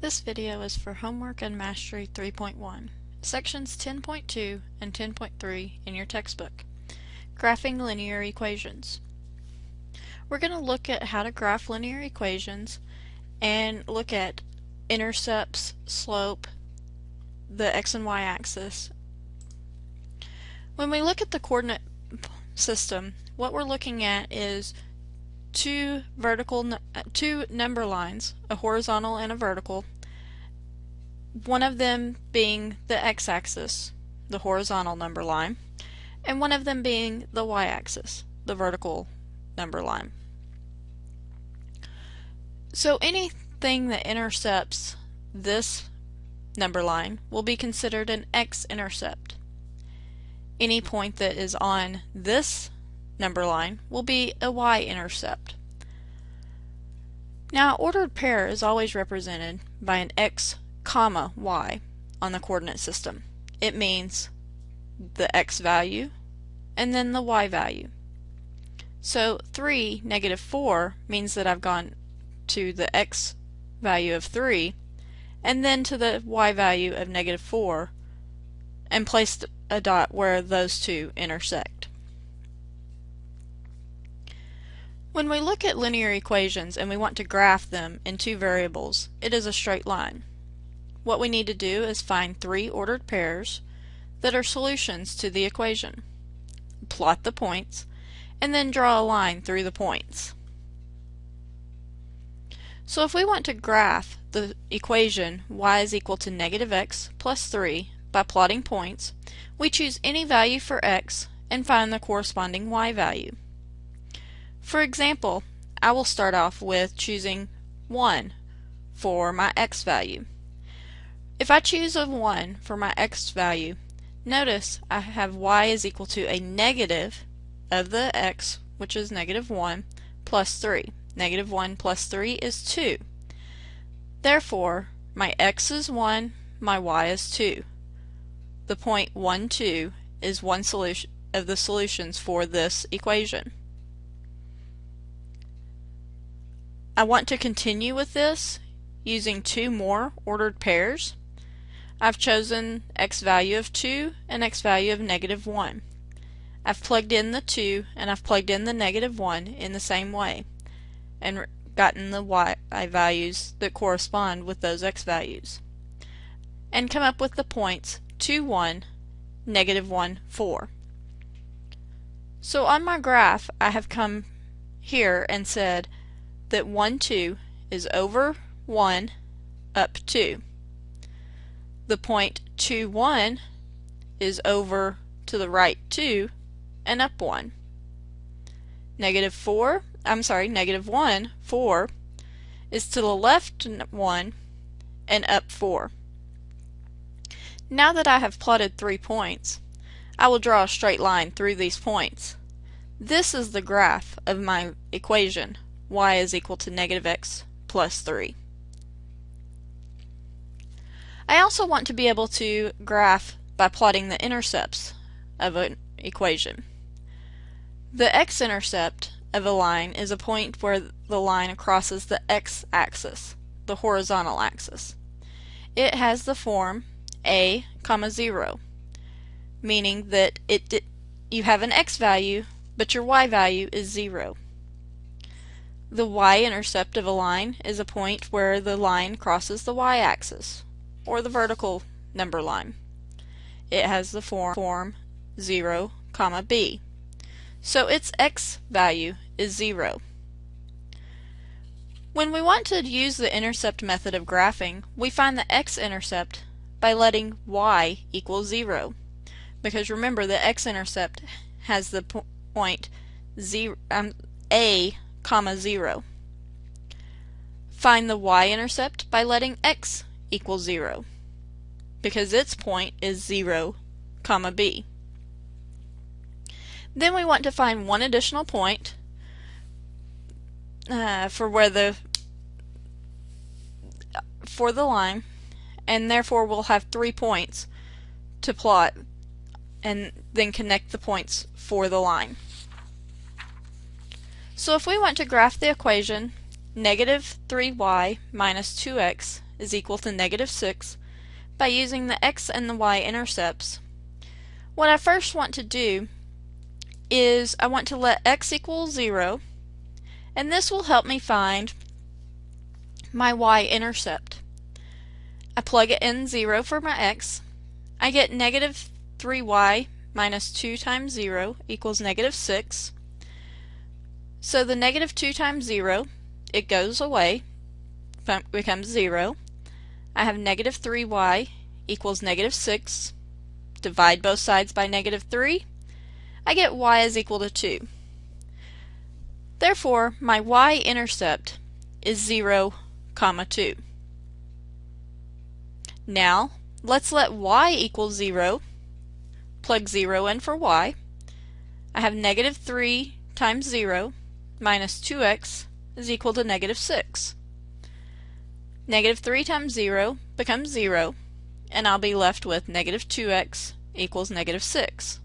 This video is for Homework and Mastery 3.1, Sections 10.2 and 10.3 in your textbook. Graphing linear equations. We're going to look at how to graph linear equations and look at intercepts, slope, the x and y axis. When we look at the coordinate system, what we're looking at is two number lines, a horizontal and a vertical, one of them being the x-axis, the horizontal number line, and one of them being the y-axis, the vertical number line. So anything that intercepts this number line will be considered an x-intercept. Any point that is on this number line will be a y-intercept. Now, ordered pair is always represented by an x, comma, y on the coordinate system. It means the x value and then the y value. So 3, negative 4 means that I've gone to the x value of 3 and then to the y value of negative 4 and placed a dot where those two intersect. When we look at linear equations and we want to graph them in two variables, it is a straight line. What we need to do is find three ordered pairs that are solutions to the equation, plot the points, and then draw a line through the points. So if we want to graph the equation y is equal to negative x plus 3 by plotting points, we choose any value for x and find the corresponding y value. For example, I will start off with choosing 1 for my x value. If I choose a 1 for my x value, notice I have y is equal to a negative of the x, which is negative 1, plus 3. Negative 1 plus 3 is 2. Therefore, my x is 1, my y is 2. The point 1, 2 is one solution of the solutions for this equation. I want to continue with this using two more ordered pairs. I've chosen x value of 2 and x value of negative 1. I've plugged in the 2 and I've plugged in the negative 1 in the same way and gotten the y values that correspond with those x values and come up with the points 2, 1, negative 1, 4. So on my graph I have come here and said that 1, 2 is over 1 up 2. The point 2, 1 is over to the right 2 and up 1. Negative 1, 4 is to the left 1 and up 4. Now that I have plotted 3 points, I will draw a straight line through these points. This is the graph of my equation, y is equal to negative x plus 3. I also want to be able to graph by plotting the intercepts of an equation. The x-intercept of a line is a point where the line crosses the x-axis, the horizontal axis. It has the form a, 0, meaning that you have an x value, but your y value is 0. The y-intercept of a line is a point where the line crosses the y-axis, or the vertical number line. It has the form 0, b. So its x value is 0. When we want to use the intercept method of graphing, we find the x-intercept by letting y equal 0. Because remember, the x-intercept has the point a, 0. Find the y-intercept by letting x equal 0, because its point is 0, b. Then we want to find one additional point for the line, and therefore we'll have 3 points to plot and then connect the points for the line. So if we want to graph the equation negative 3y minus 2x is equal to negative 6 by using the x and the y intercepts. What I first want to do is I want to let x equal 0, and this will help me find my y-intercept. I plug it in 0 for my x. I get negative 3y minus 2 times 0 equals negative 6. So the negative 2 times 0, it goes away, becomes 0. I have negative 3y equals negative 6. Divide both sides by negative 3. I get y is equal to 2. Therefore, my y-intercept is 0, 2. Now, let's let y equal 0. Plug 0 in for y. I have negative 3 times 0 minus 2x is equal to negative 6. Negative 3 times 0 becomes 0, and I'll be left with negative 2x equals negative 6.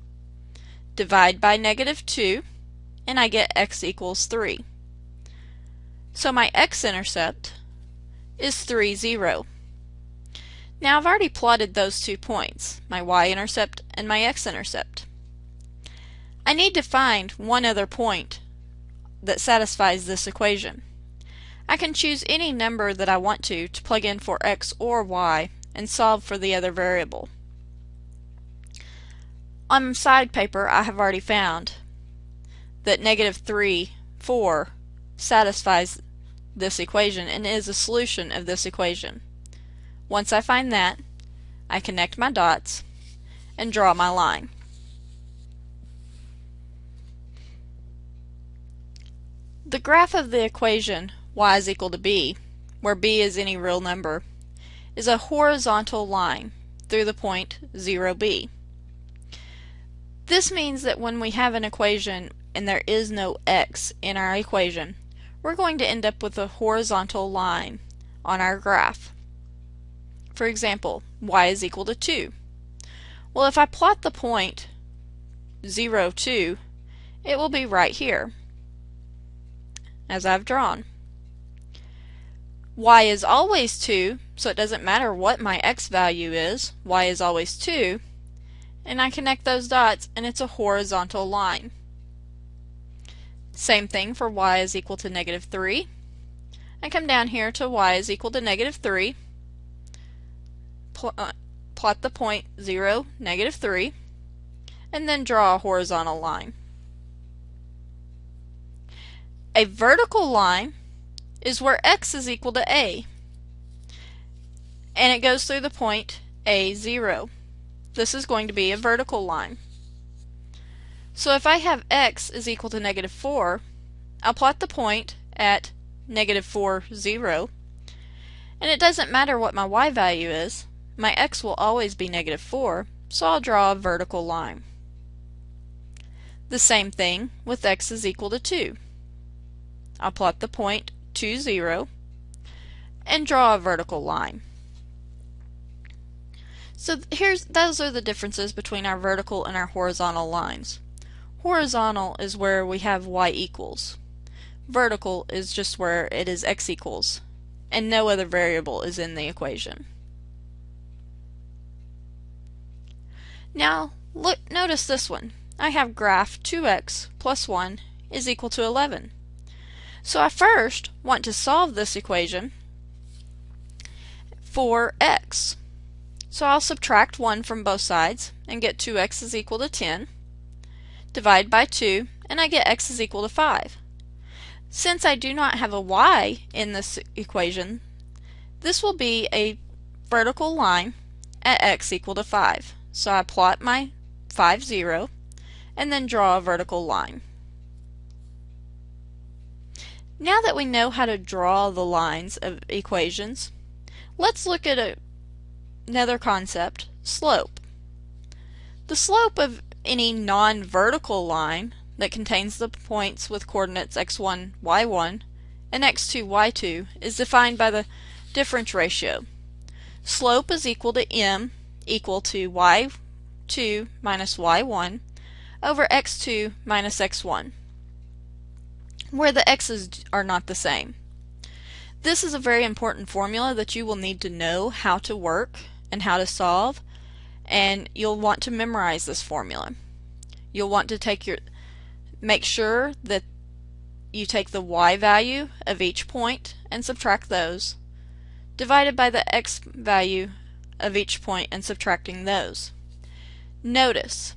Divide by negative 2, and I get x equals 3. So my x-intercept is 3, 0. Now I've already plotted those 2 points, my y-intercept and my x-intercept. I need to find one other point that satisfies this equation. I can choose any number that I want to plug in for x or y and solve for the other variable. On side paper, I have already found that negative 3, 4 satisfies this equation and is a solution of this equation. Once I find that, I connect my dots and draw my line. The graph of the equation y is equal to b, where b is any real number, is a horizontal line through the point 0b. This means that when we have an equation and there is no x in our equation, we're going to end up with a horizontal line on our graph. For example, y is equal to 2. Well, if I plot the point 0, 2, it will be right here, as I've drawn. Y is always 2, so it doesn't matter what my x value is, y is always 2, and I connect those dots and it's a horizontal line. Same thing for y is equal to negative 3. I come down here to y is equal to negative 3, plot the point 0, negative 3, and then draw a horizontal line. A vertical line is where x is equal to a, and it goes through the point a0. This is going to be a vertical line. So if I have x is equal to negative 4, I'll plot the point at negative 4, 0, and it doesn't matter what my y value is, my x will always be negative 4, so I'll draw a vertical line. The same thing with x is equal to 2. I'll plot the point 2, 0, and draw a vertical line. So those are the differences between our vertical and our horizontal lines. Horizontal is where we have y equals. Vertical is just where it is x equals, and no other variable is in the equation. Now, notice this one. I have graph 2x plus 1 is equal to 11. So I first want to solve this equation for x. So I'll subtract 1 from both sides and get 2x is equal to 10. Divide by 2, and I get x is equal to 5. Since I do not have a y in this equation, this will be a vertical line at x equal to 5. So I plot my 5, 0, and then draw a vertical line. Now that we know how to draw the lines of equations, let's look at another concept, slope. The slope of any non-vertical line that contains the points with coordinates x1, y1, and x2, y2 is defined by the difference ratio. Slope is equal to m equal to y2 minus y1 over x2 minus x1, where the x's are not the same. This is a very important formula that you will need to know how to work and how to solve, and you'll want to memorize this formula. You'll want to make sure that you take the y value of each point and subtract those, divided by the x value of each point and subtracting those. Notice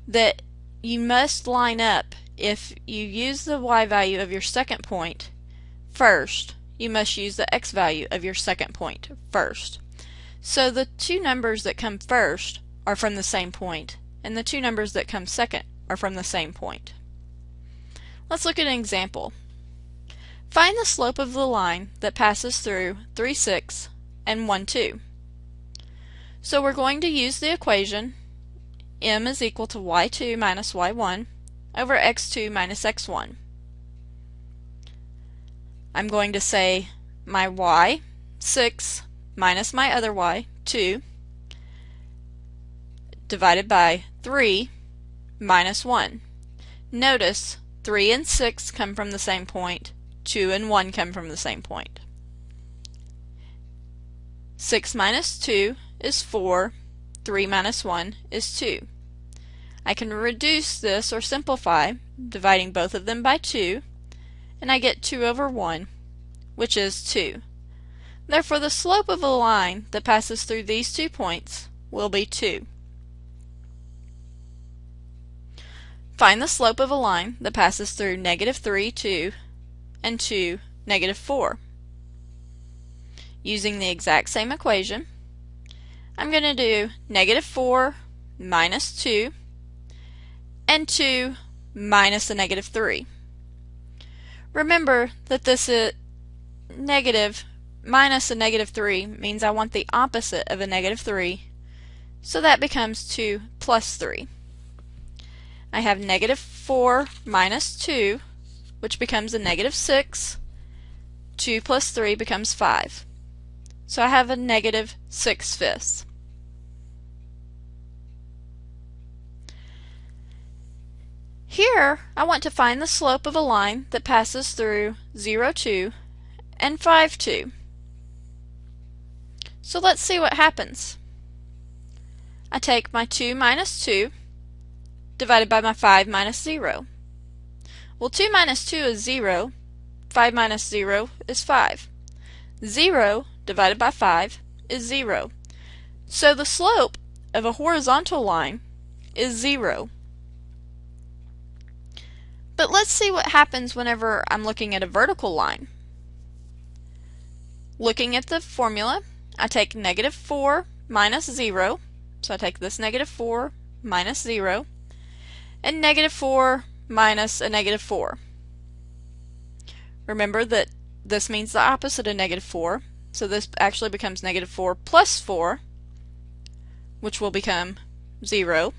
that you must line up. If you use the y value of your second point first, you must use the x value of your second point first. So the two numbers that come first are from the same point, and the two numbers that come second are from the same point. Let's look at an example. Find the slope of the line that passes through 3, 6 and 1, 2. So we're going to use the equation m is equal to y2 minus y1 over x2 minus x1. I'm going to say my y, 6, minus my other y, 2, divided by 3 minus 1. Notice 3 and 6 come from the same point, 2 and 1 come from the same point. 6 minus 2 is 4, 3 minus 1 is 2. I can reduce this or simplify, dividing both of them by 2, and I get 2 over 1, which is 2. Therefore, the slope of a line that passes through these 2 points will be 2. Find the slope of a line that passes through -3, 2, and 2, -4. Using the exact same equation, I'm going to do -4 minus 2 and 2 minus a -3. Remember that this is negative minus a -3 means I want the opposite of a -3, so that becomes 2 plus 3. I have -4 minus 2, which becomes a -6. 2 plus 3 becomes 5. So I have a -6/5. Here, I want to find the slope of a line that passes through 0, 2 and 5, 2. So let's see what happens. I take my 2 minus 2 divided by my 5 minus 0. Well, 2 minus 2 is 0. 5 minus 0 is 5. 0 divided by 5 is 0. So the slope of a horizontal line is 0. But let's see what happens whenever I'm looking at a vertical line. Looking at the formula, I take -4 minus 0, so I take this -4 minus 0, and -4 minus a -4. Remember that this means the opposite of -4, so this actually becomes -4 plus 4, which will become 0.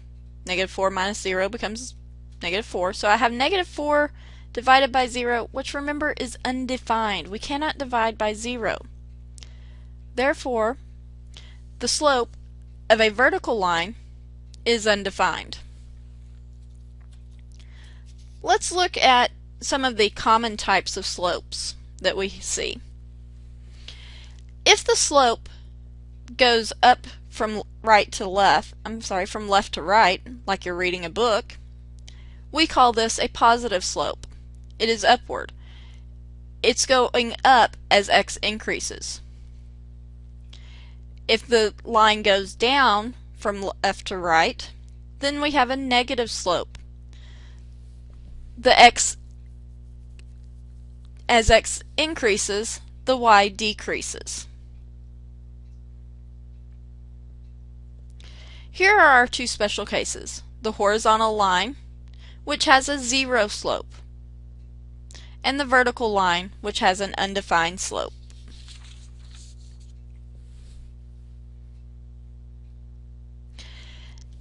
-4 minus 0 becomes -4, so I have -4 divided by 0, which remember is undefined. We cannot divide by 0. Therefore, the slope of a vertical line is undefined. Let's look at some of the common types of slopes that we see. If the slope goes up from right to left, from left to right, like you're reading a book, we call this a positive slope. It is upward. It's going up as x increases. If the line goes down from left to right, then we have a negative slope. As x increases, the y decreases. Here are our two special cases: the horizontal line, which has a 0 slope, and the vertical line, which has an undefined slope.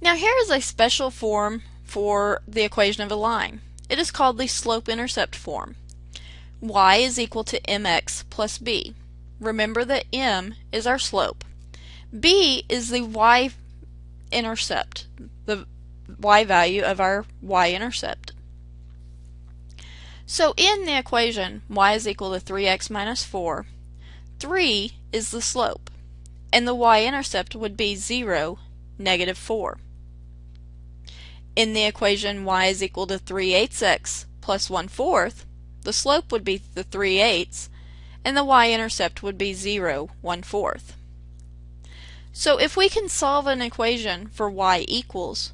Now here is a special form for the equation of a line. It is called the slope-intercept form. Y is equal to mx plus b. Remember that m is our slope. B is the y-intercept, the y value of our y-intercept. So in the equation, y is equal to 3x minus 4, 3 is the slope, and the y-intercept would be 0, -4. In the equation y is equal to 3/8 x plus 1/4, the slope would be the 3/8, and the y-intercept would be 0, 1/4. So if we can solve an equation for y equals,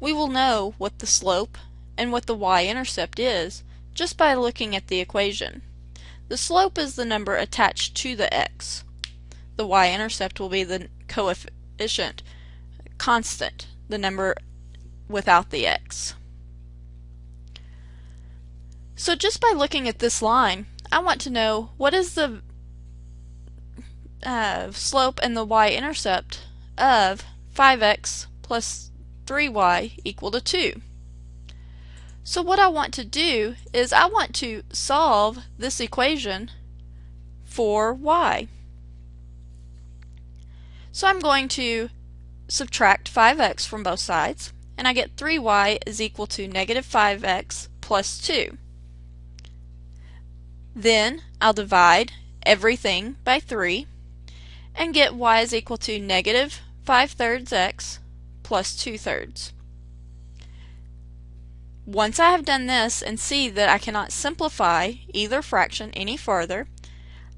we will know what the slope and what the y-intercept is just by looking at the equation. The slope is the number attached to the x. The y-intercept will be the coefficient constant, the number without the x. So just by looking at this line, I want to know what is the slope and the y-intercept of 5x plus 3y equal to 2. So what I want to do is I want to solve this equation for y. So I'm going to subtract 5x from both sides, and I get 3y is equal to -5x plus 2. Then I'll divide everything by 3 and get y is equal to -5/3 x plus 2/3. Once I have done this and see that I cannot simplify either fraction any further,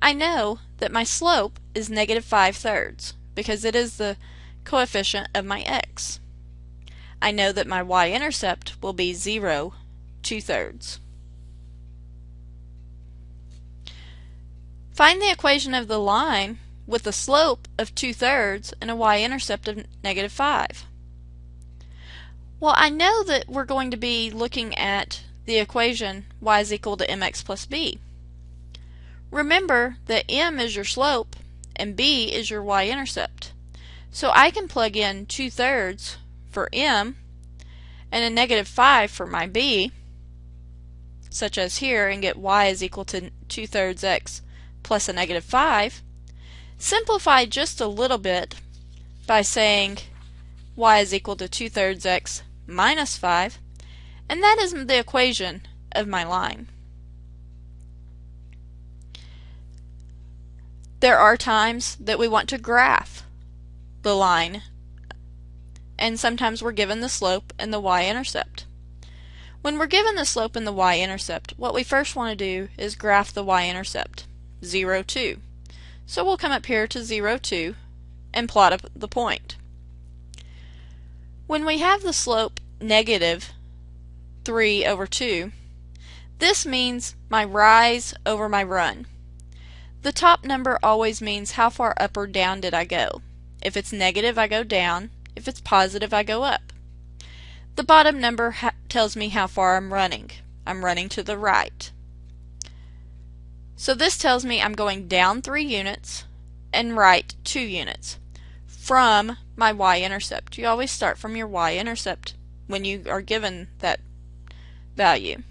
I know that my slope is -5/3 because it is the coefficient of my x. I know that my y-intercept will be 0, 2/3. Find the equation of the line with a slope of 2/3 and a y-intercept of -5. Well, I know that we're going to be looking at the equation y is equal to mx plus b. Remember that m is your slope and b is your y-intercept. So I can plug in 2/3 for m and a -5 for my b, such as here, and get y is equal to 2/3 x plus a -5. Simplify just a little bit by saying y is equal to 2/3 x minus 5, and that is the equation of my line. There are times that we want to graph the line, and sometimes we're given the slope and the y-intercept. When we're given the slope and the y-intercept, what we first want to do is graph the y-intercept, 0, 2. So we'll come up here to 0, 2 and plot up the point. When we have the slope -3/2, this means my rise over my run. The top number always means how far up or down did I go. If it's negative, I go down. If it's positive, I go up. The bottom number tells me how far I'm running. I'm running to the right. So this tells me I'm going down 3 units and right 2 units from my y-intercept. You always start from your y-intercept when you are given that value.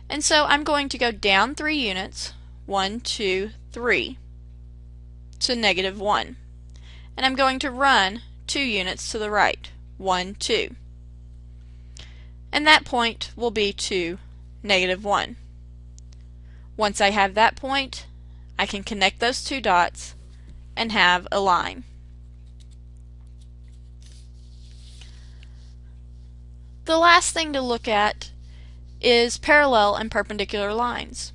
And so I'm going to go down 3 units, 1, 2, 3, to -1. And I'm going to run 2 units to the right, 1, 2. And that point will be to -1. Once I have that point, I can connect those two dots and have a line. The last thing to look at is parallel and perpendicular lines.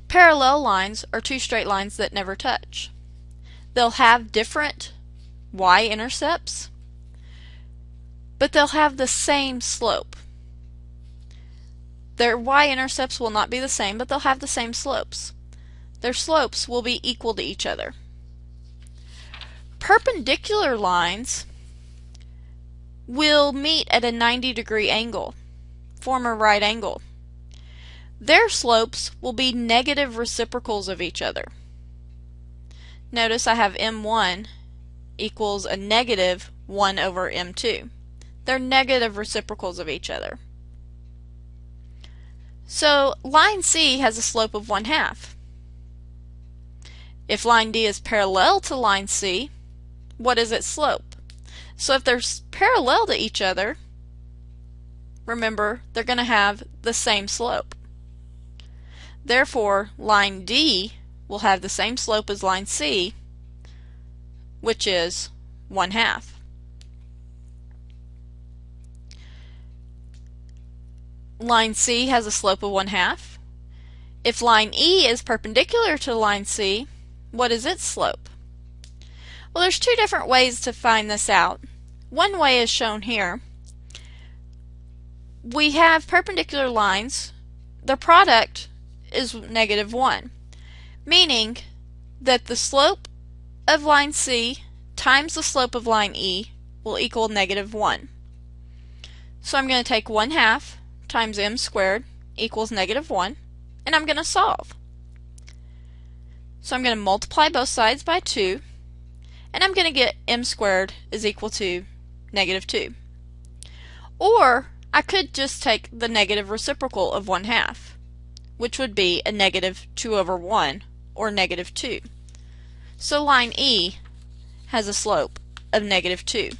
Parallel lines are two straight lines that never touch. They'll have different y-intercepts, but they'll have the same slope. Their y-intercepts will not be the same, but they'll have the same slopes. Their slopes will be equal to each other. Perpendicular lines will meet at a 90-degree angle, form a right angle. Their slopes will be negative reciprocals of each other. Notice I have m1 equals a -1 over m2. They're negative reciprocals of each other. So line C has a slope of 1/2. If line D is parallel to line C, what is its slope? So if they're parallel to each other, remember, they're going to have the same slope. Therefore, line D will have the same slope as line C, which is 1/2. Line C has a slope of 1/2. If line E is perpendicular to line C, what is its slope? Well, there's two different ways to find this out. One way is shown here. We have perpendicular lines. The product is -1, meaning that the slope of line C times the slope of line E will equal -1. So I'm going to take 1/2 times m squared equals -1, and I'm going to solve. So I'm going to multiply both sides by 2, and I'm going to get m squared is equal to -2. Or I could just take the negative reciprocal of 1/2, which would be a -2/1, or -2. So line E has a slope of -2.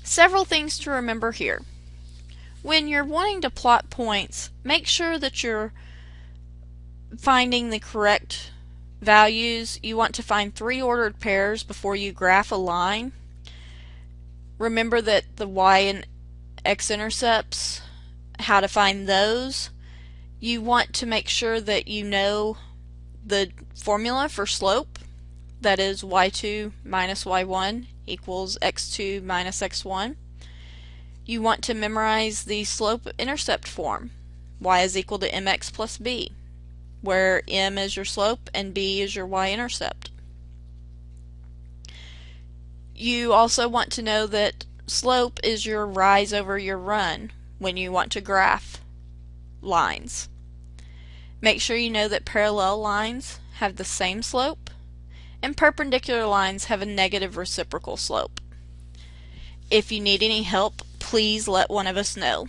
Several things to remember here. When you're wanting to plot points, make sure that you're finding the correct values. You want to find 3 ordered pairs before you graph a line. Remember that the y and x-intercepts, how to find those. You want to make sure that you know the formula for slope, that is y2 minus y1 equals x2 minus x1. You want to memorize the slope-intercept form. Y is equal to mx plus b, where m is your slope and b is your y-intercept. You also want to know that slope is your rise over your run when you want to graph lines. Make sure you know that parallel lines have the same slope and perpendicular lines have a negative reciprocal slope. If you need any help, please let one of us know.